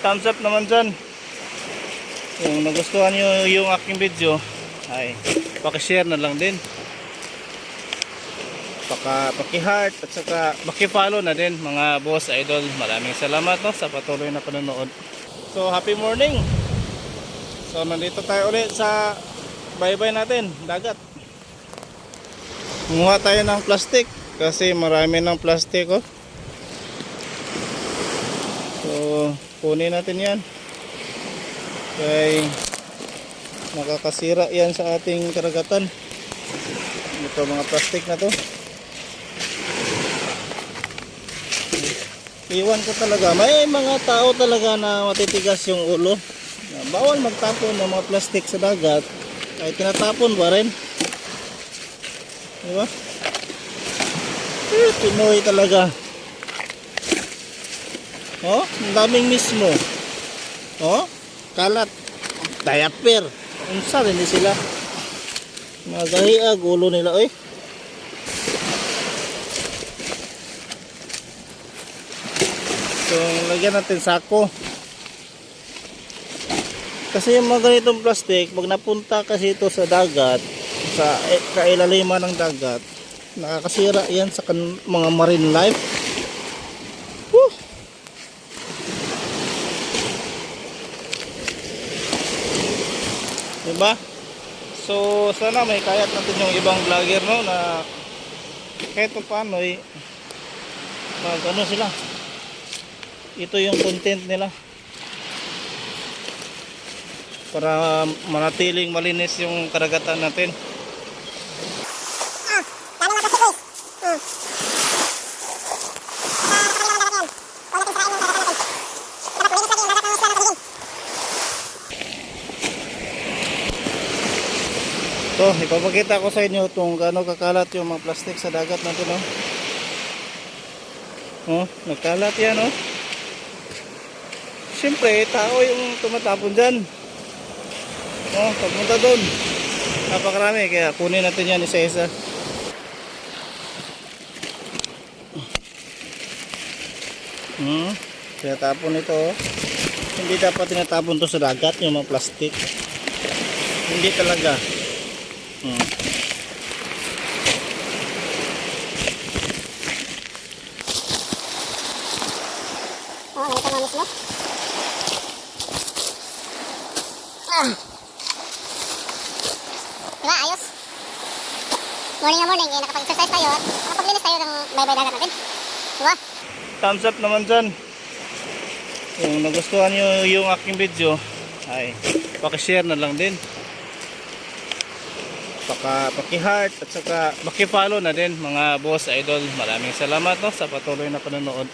thumbs up naman dyan. Kung nagustuhan nyo yung aking video, ay pakishare na lang din, paki-heart at saka paki-follow na din mga boss idol. Maraming salamat sa patuloy na panonood. So happy morning. So nandito tayo ulit sa baybay natin, dagat. Kumuha tayo ng plastic kasi marami ng plastic So kunin natin yan, kaya nakakasira yan sa ating karagatan. Ito mga plastic na to, iwan ko talaga. May mga tao talaga na matitigas yung ulo. Bawal magtapon ng mga plastic sa dagat, ay tinatapon pa rin, diba? Pinoy talaga. Ang daming mismo. Kalat, diaper, unsa rin sila. Mga gahiag, ulo nila So lagyan natin sako. Kasi yung mga ganitong plastic, pag napunta kasi ito sa dagat, sa kailaliman ng dagat, nakakasira yan sa mga marine life. Diba? So sana may kayat natin yung ibang vlogger na kahit paano mag sila, ito yung content nila para manatiling malinis yung karagatan natin. So, ipapakita ko sa inyo kung gaano kakalat yung mga plastic sa dagat natin, nagkalat yan, Siyempre, tao yung tumatapon dyan. Pagpunta doon, napakarami, kaya kunin natin yan isa-isa. Tinatapon ito, Hindi dapat tinatapon to sa dagat yung mga plastic. Hindi talaga. Ganito na mismo. Diba, ayos. Morning na morning, nakapag-exercise tayo at nakapaglinis tayo ng baybay dagat natin. Diba? Thumbs up naman dyan. Kung nagustuhan nyo yung aking video, ay pakishare na lang din, paki-heart at saka paki-follow na din mga boss idol. Maraming salamat sa patuloy na panonood.